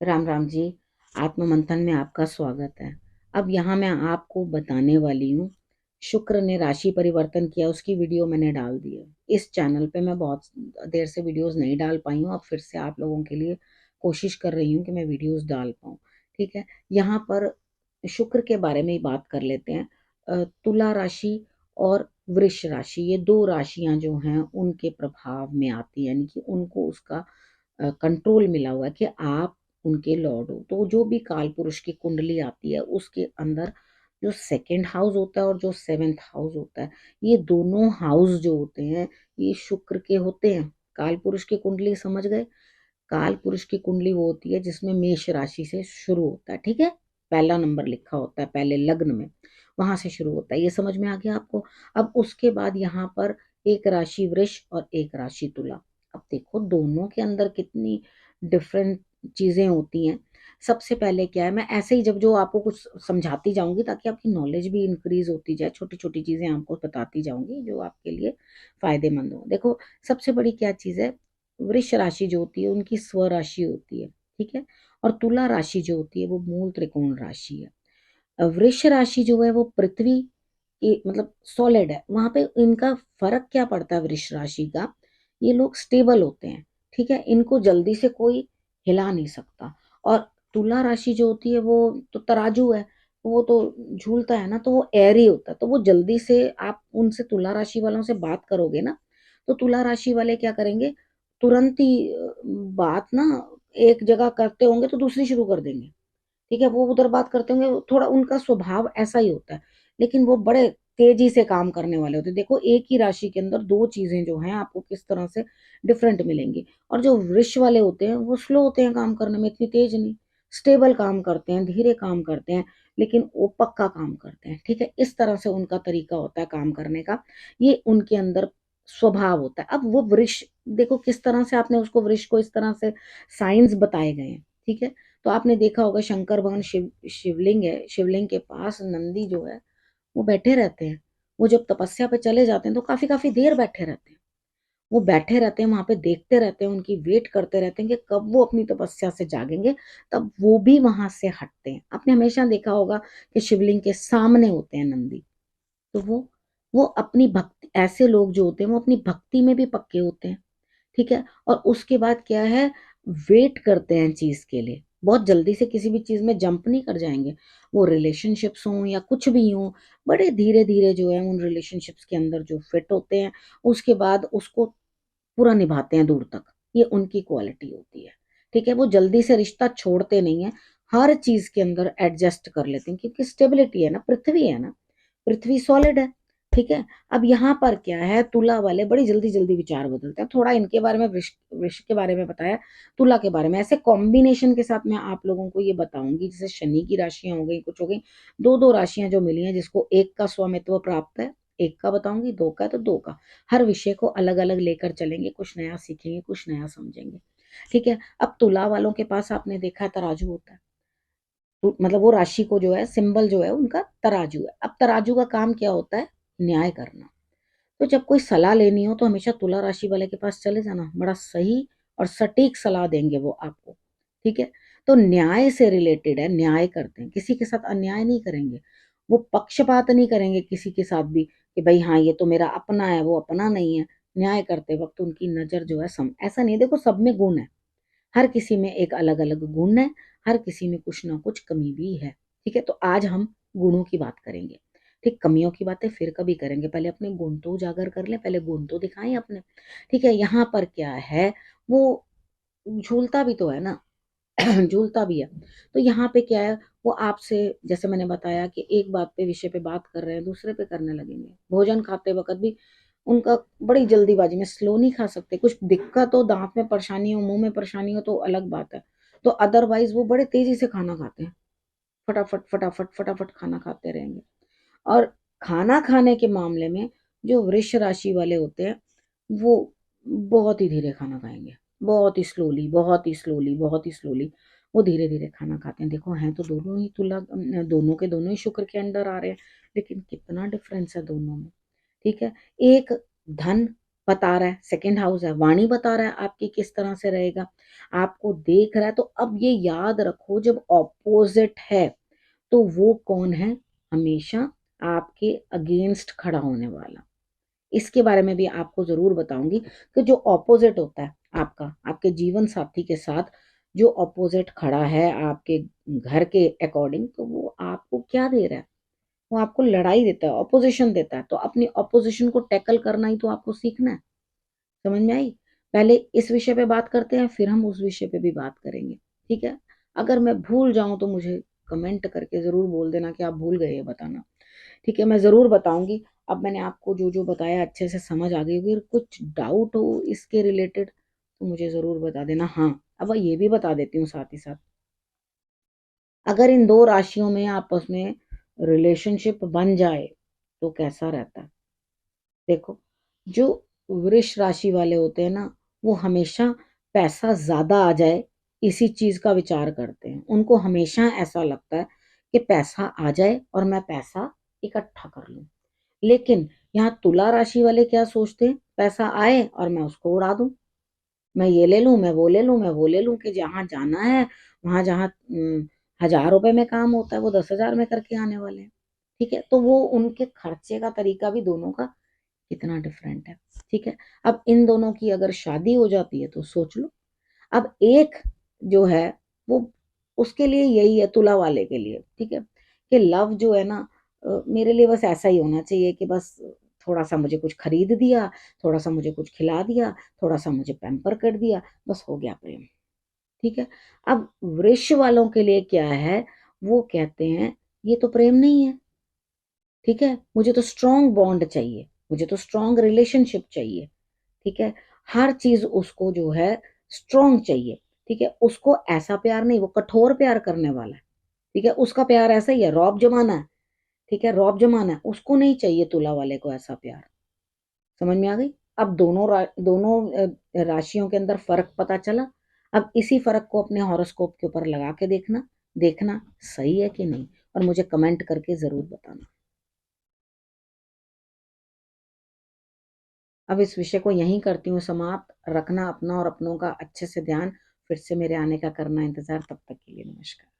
राम राम जी। आत्म मंथन में आपका स्वागत है। अब यहाँ मैं आपको बताने वाली हूँ, शुक्र ने राशि परिवर्तन किया, उसकी वीडियो मैंने डाल दी है। इस चैनल पे मैं बहुत देर से वीडियोस नहीं डाल पाई हूँ। अब फिर से आप लोगों के लिए कोशिश कर रही हूँ कि मैं वीडियोस डाल पाऊँ। ठीक है, यहाँ पर शुक्र के बारे में ही बात कर लेते हैं। तुला राशि और वृष राशि, ये दो राशियां जो हैं उनके प्रभाव में आती है, यानी कि उनको उसका कंट्रोल मिला हुआ है कि आप उनके लॉर्ड हो। तो जो भी काल पुरुष की कुंडली आती है उसके अंदर जो सेकंड हाउस होता है और जो सेवेंथ हाउस होता है, ये दोनों हाउस जो होते हैं ये शुक्र के होते हैं। काल पुरुष की कुंडली समझ गए? काल पुरुष की कुंडली वो होती है जिसमें मेष राशि से शुरू होता है। ठीक है, पहला नंबर लिखा होता है पहले लग्न में, वहां से शुरू होता है। ये समझ में आ गया आपको? अब उसके बाद यहाँ पर एक राशि वृष और एक राशि तुला। अब देखो दोनों के अंदर कितनी डिफरेंट चीजें होती हैं। सबसे पहले क्या है, मैं ऐसे ही जब जो आपको कुछ समझाती जाऊंगी ताकि आपकी नॉलेज भी इंक्रीज होती जाए, छोटी छोटी चीजें आपको बताती जाऊंगी जो आपके लिए फायदेमंद हो। देखो, सबसे बड़ी क्या चीज है, वृष राशि जो होती है उनकी स्व राशि होती है। ठीक है, और तुला राशि जो होती है वो मूल त्रिकोण राशि है। वृष राशि जो है वो पृथ्वी की मतलब सॉलिड है, वहां पे इनका फर्क क्या पड़ता है वृष राशि का, ये लोग स्टेबल होते हैं। ठीक है, इनको जल्दी से कोई हिला नहीं सकता। और तुला राशि जो होती है वो तो तराजू है, वो तो झूलता है ना, तो वो एरी होता है, तो वो जल्दी से आप उनसे तुला राशि वालों से बात करोगे ना, तो तुला राशि वाले क्या करेंगे, तुरंत ही बात ना एक जगह करते होंगे तो दूसरी शुरू कर देंगे। ठीक है, वो उधर बात करते होंगे, थोड़ा उनका स्वभाव ऐसा ही होता है। लेकिन वो बड़े तेजी से काम करने वाले होते हैं। देखो, एक ही राशि के अंदर दो चीजें जो हैं आपको किस तरह से डिफरेंट मिलेंगी। और जो वृष वाले होते हैं वो स्लो होते हैं काम करने में, इतनी तेज नहीं, स्टेबल काम करते हैं, धीरे काम करते हैं, लेकिन वो पक्का काम करते हैं। ठीक है, इस तरह से उनका तरीका होता है काम करने का, ये उनके अंदर स्वभाव होता है। अब वो वृक्ष देखो किस तरह से आपने उसको, वृक्ष को इस तरह से साइंस बताए गए हैं। ठीक है, तो आपने देखा होगा शंकर भगवान शिवलिंग है, शिवलिंग के पास नंदी जो है वो बैठे रहते हैं। वो जब तपस्या पे चले जाते हैं तो काफी काफी देर बैठे रहते हैं। वो बैठे रहते हैं वहां पे, देखते रहते हैं, उनकी वेट करते रहते हैं कि कब वो अपनी तपस्या से जागेंगे, तब वो भी वहां से हटते हैं। आपने हमेशा देखा होगा कि शिवलिंग के सामने होते हैं नंदी। तो वो अपनी भक्ति, ऐसे लोग जो होते हैं वो अपनी भक्ति में भी पक्के होते हैं। ठीक है, और उसके बाद क्या है, वेट करते हैं चीज के लिए, बहुत जल्दी से किसी भी चीज में जंप नहीं कर जाएंगे। वो रिलेशनशिप्स हों या कुछ भी हो, बड़े धीरे धीरे जो है उन रिलेशनशिप्स के अंदर जो फिट होते हैं, उसके बाद उसको पूरा निभाते हैं दूर तक। ये उनकी क्वालिटी होती है। ठीक है, वो जल्दी से रिश्ता छोड़ते नहीं है, हर चीज के अंदर एडजस्ट कर लेते हैं, क्योंकि स्टेबिलिटी है ना, पृथ्वी है ना, पृथ्वी सॉलिड है। ठीक है, अब यहाँ पर क्या है, तुला वाले बड़ी जल्दी जल्दी विचार बदलते हैं। थोड़ा इनके बारे में, वृष वृष के बारे में बताया, तुला के बारे में ऐसे कॉम्बिनेशन के साथ मैं आप लोगों को ये बताऊंगी। जैसे शनि की राशियां हो गई, कुछ हो गई, दो दो राशियां जो मिली हैं, जिसको एक का स्वामित्व प्राप्त है, एक का बताऊंगी, दो का है तो दो का। हर विषय को अलग अलग लेकर चलेंगे, कुछ नया सीखेंगे, कुछ नया समझेंगे। ठीक है, अब तुला वालों के पास आपने देखा है तराजू होता है। तो मतलब वो राशि को जो है, सिंबल जो है उनका तराजू है। अब तराजू का काम क्या होता है, न्याय करना। तो जब कोई सलाह लेनी हो तो हमेशा तुला राशि वाले के पास चले जाना, बड़ा सही और सटीक सलाह देंगे वो आपको। ठीक है, तो न्याय से रिलेटेड है, न्याय करते हैं, किसी के साथ अन्याय नहीं करेंगे। वो पक्षपात नहीं करेंगे किसी के साथ भी कि भाई हाँ ये तो मेरा अपना है, वो अपना नहीं है। न्याय करते वक्त उनकी नजर जो है ऐसा नहीं है, देखो सब में गुण है, हर किसी में एक अलग अलग गुण है, हर किसी में कुछ ना कुछ कमी भी है। ठीक है, तो आज हम गुणों की बात करेंगे। ठीक, कमियों की बातें फिर कभी करेंगे, पहले अपने गुण तो उजागर कर लें, पहले गुण तो दिखाएं अपने। ठीक है, यहाँ पर क्या है, वो झूलता भी तो है ना, झूलता भी है। तो यहाँ पे क्या है, वो आपसे, जैसे मैंने बताया कि एक बात पे, विषय पे बात कर रहे हैं, दूसरे पे करने लगेंगे। भोजन खाते वक्त भी उनका बड़ी जल्दीबाजी में, स्लो नहीं खा सकते। कुछ दिक्कत हो, दांत में परेशानी हो, मुंह में परेशानी हो तो अलग बात है, तो अदरवाइज वो बड़े तेजी से खाना खाते हैं, फटाफट फटाफट फटाफट खाना खाते रहेंगे। और खाना खाने के मामले में जो वृष राशि वाले होते हैं वो बहुत ही धीरे खाना खाएंगे, बहुत ही स्लोली, बहुत ही स्लोली, बहुत ही स्लोली, वो धीरे धीरे खाना खाते हैं। देखो, हैं तो दोनों ही तुला, दोनों के दोनों ही शुक्र के अंडर आ रहे हैं, लेकिन कितना डिफरेंस है दोनों में। ठीक है, एक धन बता रहा है, सेकंड हाउस है, वाणी बता रहा है आपकी किस तरह से रहेगा, आपको देख रहा है। तो अब ये याद रखो, जब ऑपोजिट है तो वो कौन है? हमेशा आपके अगेंस्ट खड़ा होने वाला। इसके बारे में भी आपको जरूर बताऊंगी कि जो ऑपोजिट होता है आपका, आपके जीवन साथी के साथ जो ऑपोजिट खड़ा है आपके घर के अकॉर्डिंग, तो वो आपको क्या दे रहा है? वो आपको लड़ाई देता है, ऑपोजिशन देता है। तो अपनी ऑपोजिशन को टैकल करना ही तो आपको सीखना है। समझ में आई? पहले इस विषय पे बात करते हैं, फिर हम उस विषय पे भी बात करेंगे। ठीक है? अगर मैं भूल जाऊं तो मुझे कमेंट करके जरूर बोल देना कि आप भूल गए, ये बताना। ठीक है, मैं जरूर बताऊंगी। अब मैंने आपको जो जो बताया अच्छे से समझ आ गई होगी। अगर कुछ डाउट हो इसके रिलेटेड तो मुझे जरूर बता देना। हाँ, अब ये भी बता देती हूँ साथ ही साथ, अगर इन दो राशियों में आपस में रिलेशनशिप बन जाए तो कैसा रहता है? देखो, जो वृष राशि वाले होते हैं ना, वो हमेशा पैसा ज्यादा आ जाए इसी चीज का विचार करते हैं। उनको हमेशा ऐसा लगता है कि पैसा आ जाए और मैं पैसा इकट्ठा कर लूं। लेकिन यहाँ तुला राशि वाले क्या सोचते हैं? पैसा आए और मैं उसको उड़ा दूं, मैं ये ले लूं, मैं वो ले लूं, मैं वो ले लूं, कि जहां जाना है वहां, जहां 1,000 रुपए में काम होता है वो 10,000 में करके आने वाले हैं। ठीक है? तो वो उनके खर्चे का तरीका भी दोनों का कितना डिफरेंट है। ठीक है? अब इन दोनों की अगर शादी हो जाती है तो सोच लो। अब एक जो है वो, उसके लिए यही है तुला वाले के लिए, ठीक है, कि लव जो है ना, मेरे लिए बस ऐसा ही होना चाहिए कि बस थोड़ा सा मुझे कुछ खरीद दिया, थोड़ा सा मुझे कुछ खिला दिया, थोड़ा सा मुझे पैम्पर कर दिया, बस हो गया प्रेम। ठीक है? अब वृक्ष वालों के लिए क्या है? वो कहते हैं ये तो प्रेम नहीं है। ठीक है? मुझे तो स्ट्रॉन्ग बॉन्ड चाहिए, मुझे तो स्ट्रॉन्ग रिलेशनशिप चाहिए। ठीक है? हर चीज उसको जो है स्ट्रॉन्ग चाहिए। ठीक है? उसको ऐसा प्यार नहीं, वो कठोर प्यार करने वाला है। ठीक है? उसका प्यार ऐसा ही है, रौब जमाना है। ठीक है? रौब जमाना है, उसको नहीं चाहिए तुला वाले को ऐसा प्यार। समझ में आ गई? अब दोनों राशियों के अंदर फर्क पता चला। अब इसी फर्क को अपने हॉरोस्कोप के ऊपर लगा के देखना, देखना सही है कि नहीं, और मुझे कमेंट करके जरूर बताना। अब इस विषय को यहीं करती हूँ समाप्त। रखना अपना और अपनों का अच्छे से ध्यान। फिर से मेरे आने का करना इंतजार। तब तक के लिए नमस्कार।